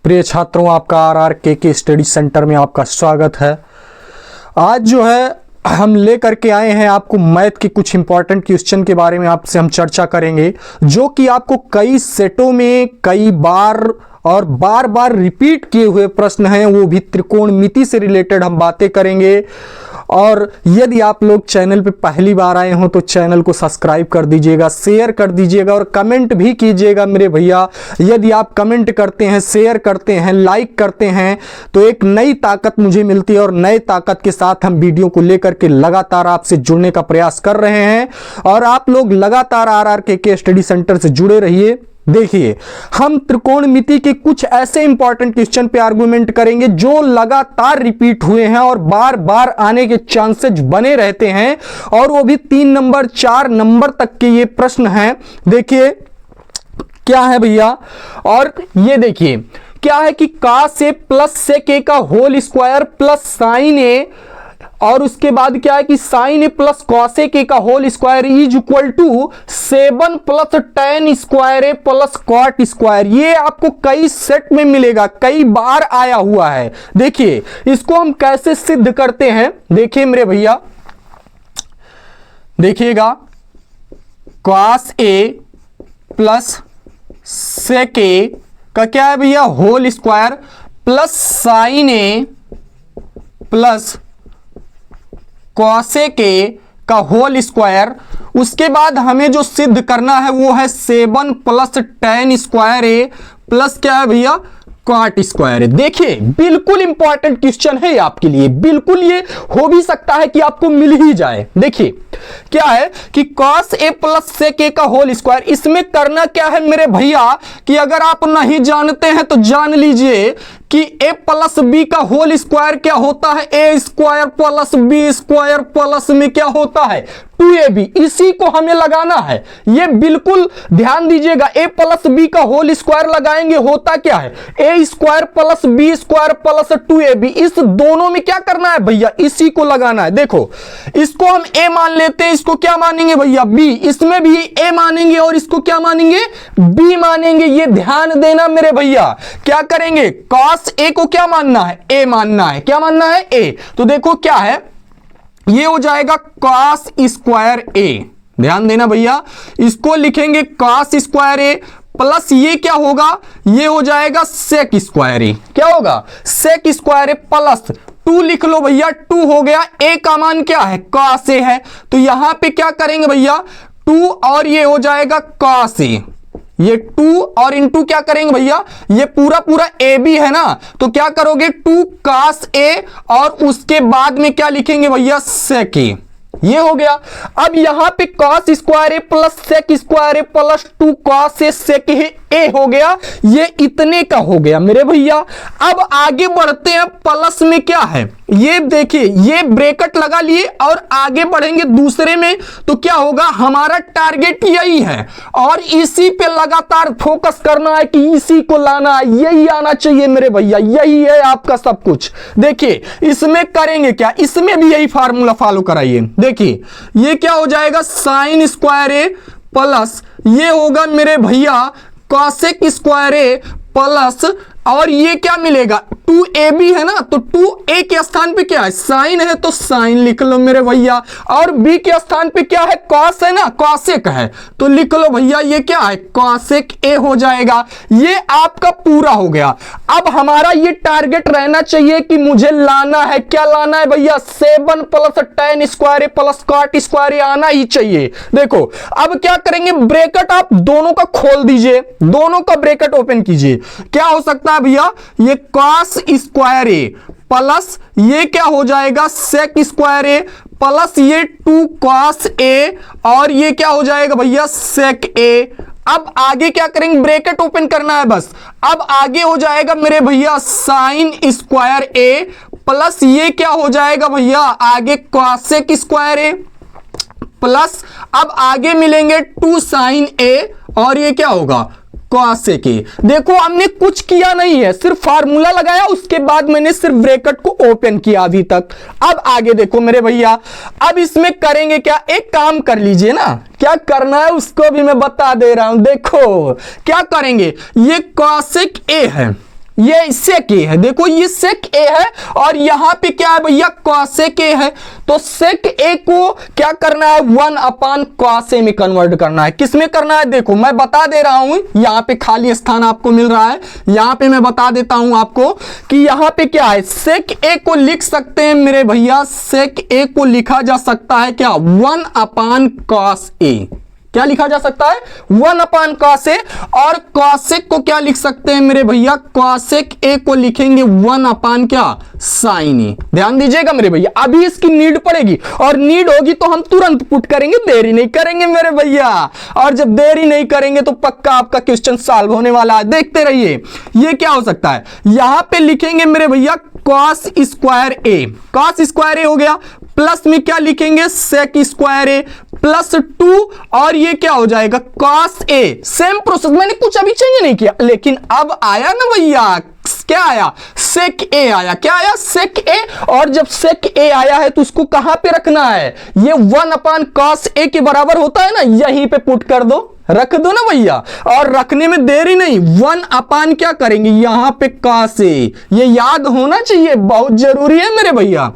प्रिय छात्रों, आपका आर के स्टडी सेंटर में आपका स्वागत है। आज जो है हम लेकर के आए हैं आपको मैथ के कुछ इंपॉर्टेंट क्वेश्चन के बारे में आपसे हम चर्चा करेंगे, जो कि आपको कई सेटों में कई बार और बार बार रिपीट किए हुए प्रश्न हैं, वो भी त्रिकोणमिति से रिलेटेड हम बातें करेंगे। और यदि आप लोग चैनल पे पहली बार आए हो तो चैनल को सब्सक्राइब कर दीजिएगा, शेयर कर दीजिएगा और कमेंट भी कीजिएगा मेरे भैया। यदि आप कमेंट करते हैं, शेयर करते हैं, लाइक करते हैं तो एक नई ताकत मुझे मिलती है और नई ताकत के साथ हम वीडियो को लेकर के लगातार आपसे जुड़ने का प्रयास कर रहे हैं। और आप लोग लगातार आर के स्टडी सेंटर से जुड़े रहिए। देखिए, हम त्रिकोणमिति के कुछ ऐसे इंपॉर्टेंट क्वेश्चन पे आर्गुमेंट करेंगे जो लगातार रिपीट हुए हैं और बार बार आने के चांसेस बने रहते हैं, और वो भी 3 नंबर 4 नंबर तक के ये प्रश्न हैं। देखिए क्या है भैया, और ये देखिए क्या है कि cos a plus sec a का whole square plus sin a, और उसके बाद क्या है कि sin a plus cos a का whole square is equal to 7 plus tan square a plus cot square. ये आपको कई सेट में मिलेगा, कई बार आया हुआ है। देखिए इसको हम कैसे सिद्ध करते हैं, देखिए मेरे भैया, देखिएगा cos a plus sec a का क्या है भैया whole square plus sin a plus cos a का होल स्क्वायर। उसके बाद हमें जो सिद्ध करना है वो है 7 plus tan square a plus क्या है भैया cot स्क्वायर है। देखिए बिल्कुल इंपॉर्टेंट क्वेश्चन है आपके लिए, बिल्कुल ये हो भी सकता है कि आपको मिल ही जाए। देखिए क्या है कि cos a plus sec a का होल स्क्वायर, इसमें करना क्या है मेरे भैया कि अगर आप नहीं जानते हैं तो जान लीजिए कि a प्लस b का होल स्क्वायर क्या होता है, a square plus b square plus में क्या होता है 2ab। इसी को हमें लगाना है, ये बिल्कुल ध्यान दीजिएगा। a प्लस b का होल स्क्वायर लगाएंगे, होता क्या है a square plus b square plus 2ab। इस दोनों में क्या करना है भैया, इसी को लगाना है। देखो इसको हम a मान लेते हैं, इसको क्या मानेंगे भैया b, इसमें भी a मानेंगे और इसको क्या मानेंगे b मानेंगे। ये ध्यान देना मेरे भैया, क्या करेंगे cos a को क्या मानना है a मानना है, क्या मानना है a। तो देखो क्या है, ये हो जाएगा cos स्क्वायर a, ध्यान देना भैया, इसको लिखेंगे cos स्क्वायर a प्लस ये क्या होगा, ये हो जाएगा sec स्क्वायर a। क्या होगा sec स्क्वायर a प्लस 2 लिख लो भैया, 2 हो गया, a का मान क्या है cos a है, तो यहां पे क्या करेंगे भैया 2 और ये हो जाएगा cos a, ये 2 और इंटू क्या करेंगे भैया, ये पूरा पूरा ए बी है ना, तो क्या करोगे 2 cos a और उसके बाद में क्या लिखेंगे भैया sec a। ये हो गया। अब यहां पे cos square a plus sec square a plus 2 cos a sec a हो गया, ये इतने का हो गया मेरे भैया। अब आगे बढ़ते हैं, प्लस में क्या है, ये देखिए ये ब्रैकेट लगा लिए और आगे बढ़ेंगे दूसरे में, तो क्या होगा हमारा टारगेट यही है और इसी पे लगातार फोकस करना है कि इसी को लाना है, यही आना चाहिए मेरे भैया, यही है आपका सब कुछ। देखिए इसमें करेंगे क्या, इसमें भी यही फार्मूला फॉलो कराइए। देखिए ये क्या हो जाएगा sin स्क्वायर a प्लस ये होगा मेरे भैया cosec स्क्वायर a प्लस, और ये क्या मिलेगा 2ab है ना, तो 2a के स्थान पे क्या है साइन है, तो साइन लिख लो मेरे भैया, और b के स्थान पे क्या है cos है ना, cosec है, तो लिख लो भैया ये क्या है cosec a हो जाएगा। ये आपका पूरा हो गया। अब हमारा ये टारगेट रहना चाहिए कि मुझे लाना है, क्या लाना है भैया 7 plus tan square a plus cot square a आना ही चाहिए। देखो अब क्या करेंगे, ब्रैकेट आप दोनों का खोल दीजिए, दोनों का ब्रैकेट ओपन कीजिए, क्या हो सकता है भैया ये cos स्क्वायर a प्लस ये क्या हो जाएगा sec स्क्वायर a प्लस ये 2 cos a और ये क्या हो जाएगा भैया sec a। अब आगे क्या करेंगे, ब्रैकेट ओपन करना है बस। अब आगे हो जाएगा मेरे भैया sin स्क्वायर a प्लस ये क्या हो जाएगा भैया आगे cosec स्क्वायर a प्लस अब आगे मिलेंगे 2 sin a और ये क्या होगा cosec a। देखो हमने कुछ किया नहीं है, सिर्फ फार्मूला लगाया, उसके बाद मैंने सिर्फ ब्रैकेट को ओपन किया अभी तक। अब आगे देखो मेरे भैया, अब इसमें करेंगे क्या, एक काम कर लीजिए ना, क्या करना है उसको भी मैं बता दे रहा हूं। देखो क्या करेंगे, ये cosec a है, ये सेक ए है, देखो ये सेक ए है और यहां पे क्या है भैया कॉसेक ए है। तो सेक ए को क्या करना है 1 कॉस ए में कन्वर्ट करना है। किस में करना है देखो मैं बता दे रहा हूं, यहां पे खाली स्थान आपको मिल रहा है, यहां पे मैं बता देता हूं आपको कि यहां पे क्या है सेक ए को लिख सकते हैं मेरे भैया, सेक ए को लिखा जा सकता है क्या 1 कॉस ए। क्या लिखा जा सकता है 1 कॉस ए। और कॉसेक को क्या लिख सकते हैं मेरे भैया, कॉसेक ए को लिखेंगे 1 क्या साइन ए। ध्यान दीजिएगा मेरे भैया, अभी इसकी नीड पड़ेगी और नीड होगी तो हम तुरंत पुट करेंगे, देरी नहीं करेंगे मेरे भैया। और जब देरी नहीं करेंगे तो पक्का आपका क्वेश्चन सॉल्व होने वाला है, देखते रहिए। ये क्या हो सकता है, यहां पे लिखेंगे मेरे भैया कॉस स्क्वायर ए, कॉस स्क्वायर ए हो गया, प्लस में क्या लिखेंगे सेक स्क्वायर ए प्लस 2 और ये क्या हो जाएगा कॉस ए। सेम प्रोसेस, मैंने कुछ अभी चेंज नहीं किया, लेकिन अब आया ना भैया क्या आया सेक ए आया, क्या आया सेक ए। और जब सेक ए आया है तो उसको कहां पे रखना है, ये 1 कॉस ए के बराबर होता है ना, यहीं पे पुट कर दो, रख दो ना भैया। और रखने में देरी नहीं, 1 क्या करेंगे यहां पे कॉस ए, ये याद होना चाहिए, बहुत जरूरी है मेरे भैया।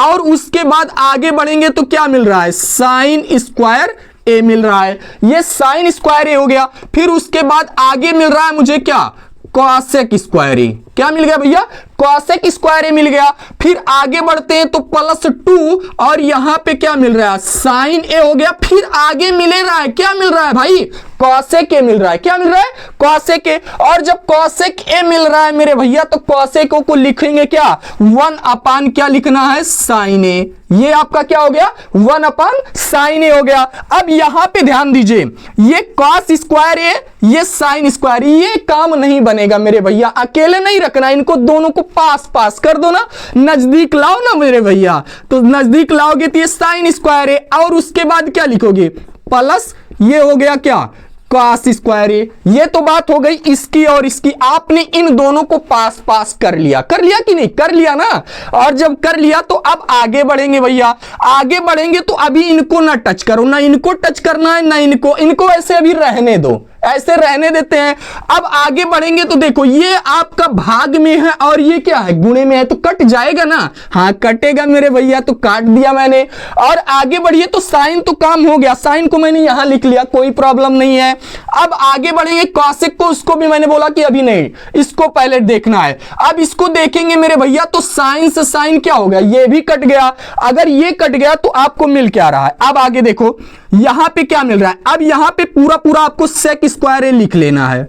और उसके बाद आगे बढ़ेंगे तो क्या मिल रहा है साइन स्क्वायर ए मिल रहा है, ये साइन स्क्वायर ए हो गया। फिर उसके बाद आगे मिल रहा है मुझे क्या कॉसेक स्क्वायर ए, क्या मिल गया भैया कॉसेक स्क्वायर ए मिल गया। फिर आगे बढ़ते हैं तो प्लस 2 और यहां पे क्या मिल रहा है साइन ए हो गया। फिर आगे मिल रहा है क्या मिल रहा है भाई कॉसेक ए मिल रहा है, क्या मिल रहा है कॉसेक ए। और जब कॉसेक ए मिल रहा है मेरे भैया तो कॉसेक को लिखेंगे क्या 1 क्या लिखना है साइन ए। ये आपका क्या हो गया 1 साइन ए हो गया। अब यहां पे ध्यान दीजिए, ये कॉस स्क्वायर ए ये साइन स्क्वायर, ये काम नहीं बनेगा मेरे भैया, अकेले नहीं रखना, इनको दोनों को पास पास कर दो ना, नजदीक लाओ ना मेरे भैया। तो नजदीक लाओगे तो ये साइन स्क्वायर है और उसके बाद क्या लिखोगे प्लस ये हो गया क्या कॉस स्क्वायर ए। ये तो बात हो गई इसकी और इसकी, आपने इन दोनों को पास पास कर लिया कि नहीं, कर लिया ना। और जब कर लिया तो अब आगे बढ़ेंगे भैया, आगे बढ़ेंगे तो अभी इनको ना टच करो, ना इनको टच करना है ना इनको ऐसे अभी रहने दो, ऐसे रहने देते हैं। अब आगे बढ़ेंगे तो देखो ये आपका भाग में है और ये क्या है गुणे में है, तो कट जाएगा ना, हाँ कटेगा मेरे भैया, तो काट दिया मैंने। और आगे बढ़िए तो साइन तो काम हो गया, साइन को मैंने यहां लिख लिया, कोई प्रॉब्लम नहीं है। अब आगे बढ़ेंगे कॉसेक को, उसको भी मैंने बोला कि अभी नहीं, इसको पहले देखना है। अब इसको देखेंगे मेरे भैया तो साइन से साइन क्या हो गया, ये भी कट गया। अगर ये कट गया तो आपको मिल क्या रहा है, अब आगे देखो यहां पे क्या मिल रहा है। अब यहां पे पूरा आपको सेक स्क्वायर ए लिख लेना है,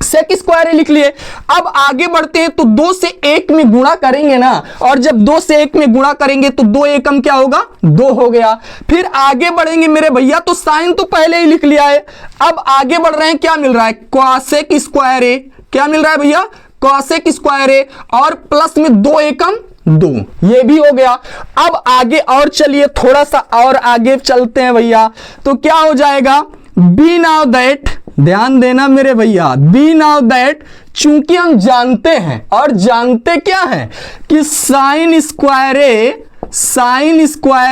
सेक स्क्वायर ए लिख लिए। अब आगे बढ़ते हैं तो 2 से 1 में गुणा करेंगे ना, और जब 2 से 1 में गुणा करेंगे तो 2 एकम क्या होगा 2 हो गया। फिर आगे बढ़ेंगे मेरे भैया तो साइन तो पहले ही लिख लिया है। अब आगे बढ़ रहे हैं, क्या मिल रहा है कॉसेक स्क्वायर ए, क्या मिल रहा है भैया कॉसेक स्क्वायर ए और प्लस में 2 एकम 2, ये भी हो गया। अब आगे और चलिए थोड़ा सा और आगे चलते हैं भैया, तो क्या हो जाएगा बी नाउ दैट, ध्यान देना मेरे भैया, बी नाउ दैट, चूंकि हम जानते हैं और जानते क्या है कि sine square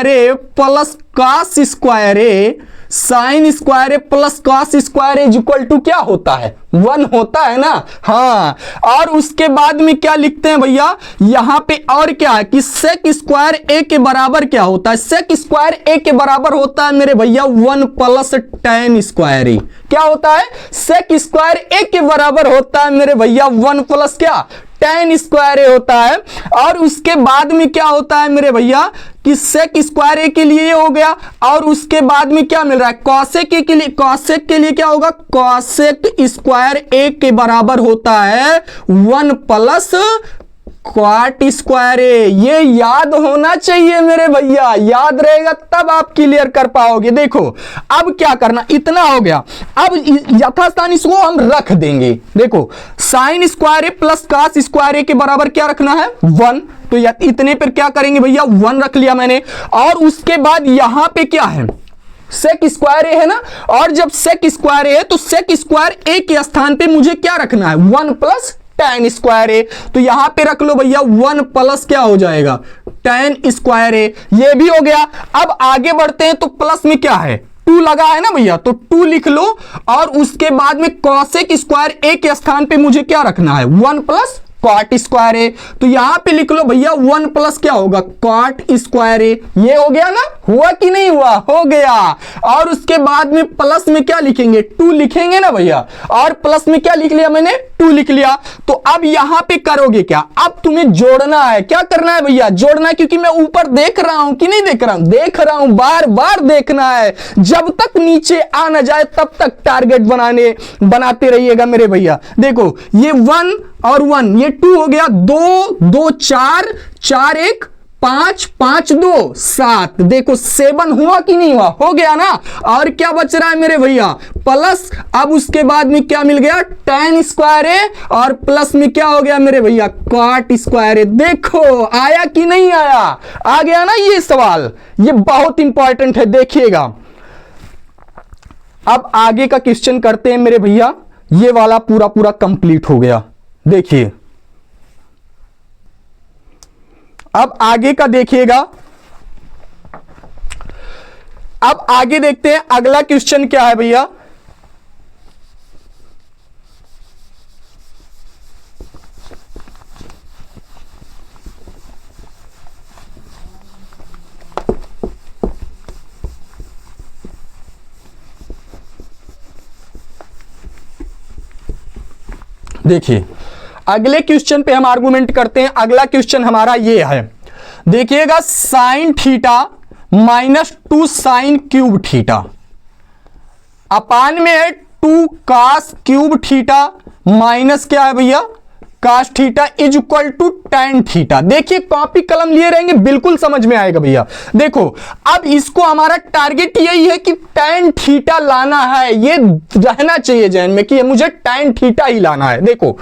A plus cos square A, sine square A plus cos square is equal to क्या होता है 1 होता है ना, हाँ। और उसके बाद में क्या लिखते हैं भैया यहां पे और क्या है कि सेक स्क्वायर ए के बराबर क्या होता है, सेक स्क्वायर ए के बराबर होता है मेरे भैया 1 प्लस tan स्क्वायर ए। क्या होता है सेक स्क्वायर ए के बराबर होता है मेरे भैया 1 प्लस क्या tan स्क्वायर ए होता है। और उसके बाद में क्या होता है मेरे भैया कि सेक स्क्वायर ए के लिए हो गया, और उसके बाद में क्या मिल रहा है कॉसेक ए के लिए, कॉसेक के लिए क्या होगा कॉसेक स्क्वायर ए के बराबर होता है 1 प्लस क्वाट स्क्वायर ए। ये याद होना चाहिए मेरे भैया, याद रहेगा तब आप क्लियर कर पाओगे। देखो अब क्या करना, इतना हो गया, अब यथास्थान इसको हम रख देंगे। देखो sign square A plus cos square ए के बराबर क्या रखना है 1, तो इतने पर क्या करेंगे भैया 1 रख लिया मैंने। और उसके बाद यहां पे क्या है सेक स्क्वायर ए है ना, और जब सेक स्क्वायर ए है तो सेक स्क्वायर ए के स्थान पे मुझे क्या रखना है 1 प्लस tan स्क्वायर ए, तो यहां पे रख लो भैया 1 प्लस क्या हो जाएगा tan स्क्वायर ए, ये भी हो गया। अब आगे बढ़ते हैं तो प्लस में क्या है 2 लगा है ना भैया, तो 2 लिख लो और उसके बाद में कॉसेक स्क्वायर ए के स्थान पे मुझे क्या रखना है, 1 प्लस कॉट स्क्वायर ए। तो यहां पे लिख लो भैया 1 प्लस क्या होगा, कॉट स्क्वायर ए। ये हो गया ना, हुआ कि नहीं हुआ, हो गया। और उसके बाद में प्लस में क्या लिखेंगे, 2 लिखेंगे ना भैया, और प्लस में क्या लिख लिया मैंने, 2 लिख लिया। तो अब यहां पे करोगे क्या, अब तुम्हें जोड़ना है। क्या करना है भैया, जोड़ना है, क्योंकि मैं ऊपर देख रहा हूं कि नहीं देख रहा हूं, देख रहा हूं, बार बार देखना है। जब तक नीचे आ ना जाए तब तक टारगेट बनाते रहिएगा मेरे भैया। देखो ये 1 और 1, ये 2 हो गया, 2 2 4 4 1 5 5 2 7। देखो 7 हुआ कि नहीं हुआ, हो गया ना। और क्या बच रहा है मेरे भैया, प्लस। अब उसके बाद में क्या मिल गया, tan स्क्वायर है, और प्लस में क्या हो गया मेरे भैया, cot स्क्वायर है। देखो आया कि नहीं आया, आ गया ना ये सवाल, ये बहुत इंपॉर्टेंट है, देखिएगा। अब आगे का क्वेश्चन करते हैं मेरे भैया, ये वाला पूरा पूरा कंप्लीट हो गया। देखिए अब आगे का देखिएगा। अब आगे देखते हैं अगला क्वेश्चन क्या है भैया। देखिए अगले क्वेश्चन पे हम आर्गुमेंट करते हैं। अगला क्वेश्चन हमारा ये है, देखिएगा, sine theta -2 sine cube theta upon में है 2 कास क्यूब थीटा माइनस क्या है भैया, cos theta is equal to tan theta. देखिए कॉपी कलम लिए रहेंगे, बिल्कुल समझ में आएगा भैया। देखो अब इसको हमारा टारगेट यही है कि tan थीटा लाना है, ये रहना चाहिए जहन में कि ये मुझे tan थीटा ही लाना है। देखो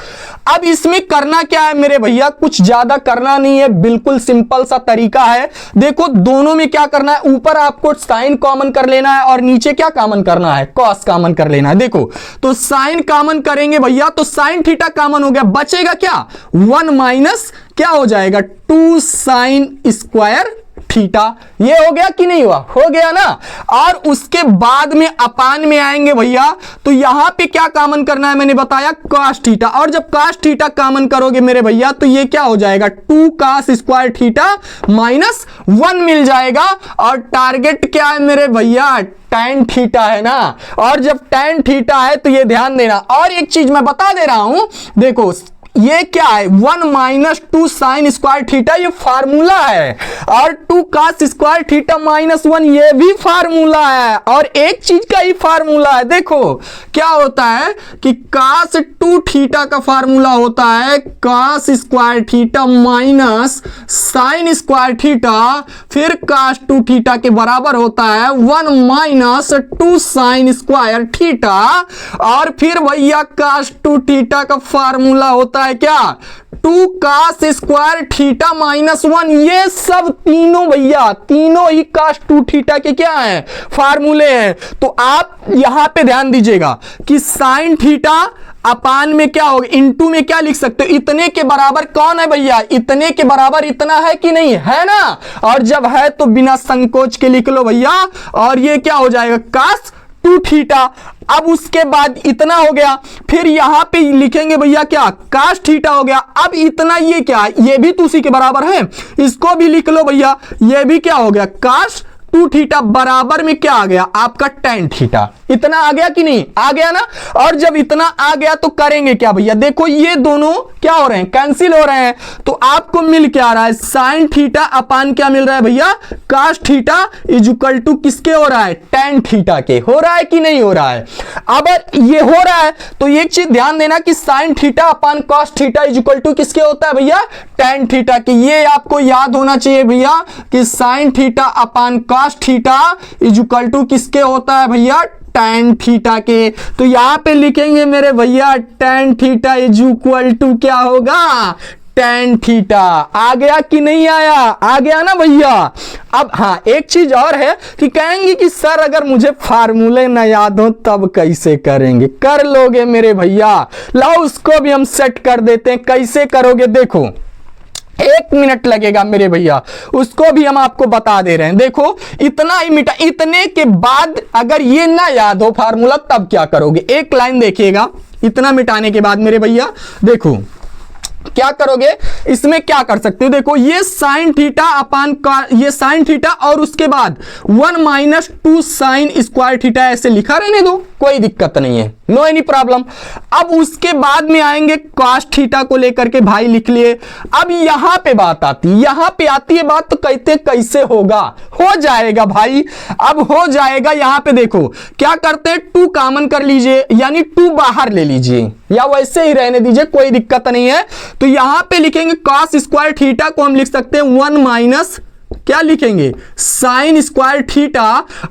अब इसमें करना क्या है मेरे भैया, कुछ ज्यादा करना नहीं है, बिल्कुल सिंपल सा तरीका है। देखो दोनों में क्या करना है, ऊपर आपको साइन कॉमन कर लेना है और नीचे क्या कॉमन करना है, कॉस कॉमन कर लेना है। देखो तो साइन कॉमन करेंगे भैया, तो साइन थीटा कॉमन हो गया, बचेगा क्या, 1 माइनस क्या हो जाएगा, 2 साइन स्क्वायर थीटा। ये हो गया कि नहीं हुआ, हो गया ना। और उसके बाद में अपान में आएंगे भैया, तो यहां पे क्या कॉमन करना है, मैंने बताया cos थीटा। और जब cos थीटा कॉमन करोगे मेरे भैया, तो ये क्या हो जाएगा, 2 cos स्क्वायर थीटा माइनस 1 मिल जाएगा। और टारगेट क्या है मेरे भैया, tan थीटा है ना। और जब tan थीटा है तो ये ध्यान देना। और एक चीज मैं बता दे रहा हूं, देखो ये क्या है, 1 माइनस 2 साइन स्क्वायर थीटा, ये फार्मूला है। और 2 कास स्क्वायर थीटा माइनस 1 ये भी फार्मूला है। और एक चीज का ही फार्मूला है, देखो क्या होता है कि कास 2 थीटा का फार्मूला होता है cos square theta minus sine square theta, फिर कास 2 थीटा के बराबर होता है 1 माइनस 2 साइन स्क्वायर थीटा। और फिर भैया कास 2 थीटा का फार्मूला होता है क्या, 2 कास स्क्वायर थीटा माइनस 1। ये सब तीनों भैया, तीनों ही कास 2 थीटा के क्या हैं, फार्मूले हैं। तो आप यहां पे ध्यान दीजिएगा कि साइन थीटा अपान में क्या होगा, इनटू में क्या लिख सकते हो, इतने के बराबर कौन है भैया, इतने के बराबर इतना है कि नहीं है ना। और जब है तो बिना संकोच के लिख लो भैया। और ये क्या हो जाएगा, कास 2 थीटा। अब उसके बाद इतना हो गया, फिर यहां पे लिखेंगे भैया क्या, कास थीटा हो गया। अब इतना ये क्या, ये भी तो उसी के बराबर है, इसको भी लिख लो भैया। ये भी क्या हो गया, कास 2 थीटा बराबर में क्या आ गया आपका tan थीटा। इतना आ गया कि नहीं, आ गया ना। और जब इतना आ गया तो करेंगे क्या भैया, देखो ये दोनों क्या हो रहे हैं, कैंसिल हो रहे हैं। तो आपको मिल क्या आ रहा है, साइन थीटा अपान क्या मिल रहा है भैया, cos theta is equal to किसके हो रहा है, tan थीटा के। हो रहा है कि नहीं हो रहा है। अब ये हो रहा है तो एक चीज ध्यान देना कि sine theta upon cos theta is equal to किसके होता है भैया, tan थीटा के। ये आपको याद होना चाहिए भैया कि sine theta upon cos theta is equal to किसके होता है भैया, tan थीटा के। तो यहां पे लिखेंगे मेरे भैया tan theta is equal to क्या होगा, tan थीटा। आ गया कि नहीं आया, आ गया ना भैया। अब हाँ एक चीज और है कि कहेंगे कि सर अगर मुझे फार्मूले ना याद हो तब कैसे करेंगे, कर लोगे मेरे भैया। लाओ उसको भी हम सेट कर देते हैं, कैसे करोगे देखो। 1 मिनट लगेगा मेरे भैया, उसको भी हम आपको बता दे रहे हैं। देखो इतना ही मिटा, इतने के बाद अगर ये ना याद हो फार्मूला तब क्या करोगे, एक लाइन देखिएगा। इतना मिटाने के बाद मेरे भैया देखो क्या करोगे, इसमें क्या कर सकते हो, देखो ये साइन थीटा अपान का, ये साइन थीटा और उसके बाद 1 - 2 साइन स्क्वायर थीटा ऐसे लिखा रहने दो, कोई दिक्कत नहीं है, नो एनी प्रॉब्लम। अब उसके बाद में आएंगे कॉस थीटा को लेकर के भाई लिख लिए। अब यहां पे बात आती है, यहां पे आती है बात, तो कहते कैसे होगा, हो जाएगा भाई, अब हो जाएगा। यहां पे देखो क्या करते हैं, 2 कॉमन कर लीजिए, यानी 2 बाहर ले लीजिए या वैसे ही रहने दीजिए, कोई दिक्कत नहीं है। तो यहां पे लिखेंगे कॉस स्क्वायर थीटा को हम लिख सकते हैं 1 - क्या लिखेंगे, साइन स्क्वायर थीटा,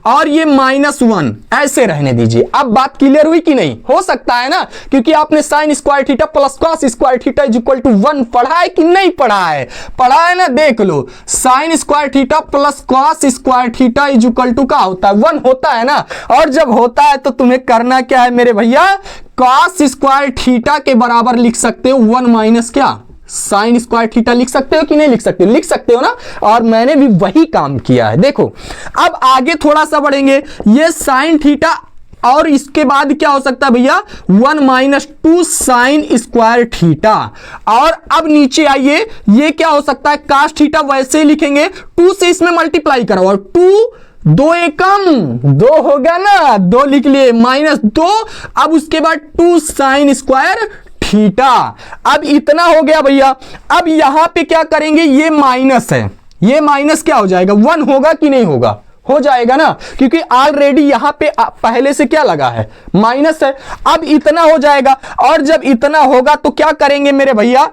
और ये -1 ऐसे रहने दीजिए। अब बात क्लियर हुई कि नहीं, हो सकता है ना, क्योंकि आपने sine square theta plus cos square theta is equal to 1 पढ़ा है कि नहीं पढ़ा है, पढ़ा है ना, देख लो। Sine square theta plus cos square theta is equal to क्या होता है, 1 होता है ना। और जब होता है तो तुम्हें करना क्या है मेरे भैया, कॉस स्क्वायर थीटा के बराबर लिख सकते हो 1 - क्या, साइन स्क्वायर थीटा लिख सकते हो कि नहीं लिख सकते हो, लिख सकते हो ना। और मैंने भी वही काम किया है। देखो अब आगे थोड़ा सा बढ़ेंगे, ये साइन थीटा और इसके बाद क्या हो सकता है भैया, 1 - 2 साइन स्क्वायर थीटा। और अब नीचे आइए, ये क्या हो सकता है, कास थीटा, वैसे ही लिखेंगे, 2 से इसमें मल्टीप्लाई करो, और 2 2 एकम 2 होगा ना, 2 लिख लिए, -2। अब उसके बाद 2 साइन स्क्वायर थीटा। अब इतना हो गया भैया। अब यहां पे क्या करेंगे, ये माइनस है, ये माइनस क्या हो जाएगा, 1 होगा कि नहीं होगा, हो जाएगा ना, क्योंकि ऑलरेडी यहां पे पहले से क्या लगा है, माइनस है। अब इतना हो जाएगा, और जब इतना होगा तो क्या करेंगे मेरे भैया,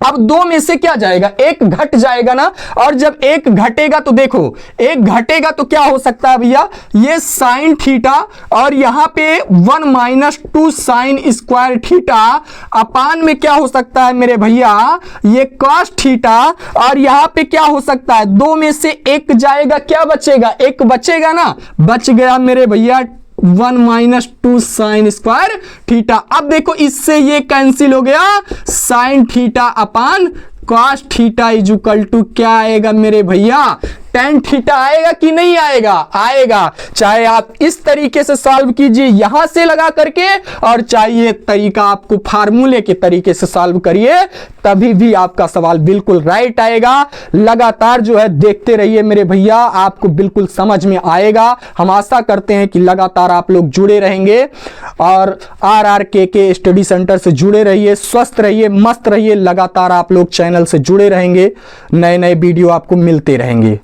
अब 2 में से क्या जाएगा, 1 घट जाएगा ना। और जब 1 घटेगा तो देखो, 1 घटेगा तो क्या हो सकता है भैया, ये साइन थीटा, और यहां पे 1 - 2 साइन स्क्वायर थीटा अपान में क्या हो सकता है मेरे भैया, ये कॉस थीटा। और यहां पे क्या हो सकता है, 2 में से 1 जाएगा, क्या बचेगा, 1 बचेगा ना, बच गया मेरे भैया 1 - 2 साइन स्क्वायर थीटा। अब देखो इससे ये कैंसिल हो गया, sine theta upon cos theta is equal to क्या आएगा मेरे भैया, tan थीटा आएगा कि नहीं आएगा, आएगा। चाहे आप इस तरीके से सॉल्व कीजिए यहां से लगा करके, और चाहिए तरीका आपको फार्मूले के तरीके से सॉल्व करिए, तभी भी आपका सवाल बिल्कुल राइट आएगा। लगातार जो है देखते रहिए मेरे भैया, आपको बिल्कुल समझ में आएगा। हम आशा करते हैं कि लगातार आप लोग जुड़े रहेंगे, और RRKK स्टडी सेंटर से जुड़े रहिए, स्वस्थ रहिए, मस्त रहिए। लगातार आप लोग चैनल से जुड़े रहेंगे, नए नए वीडियो आपको मिलते रहेंगे।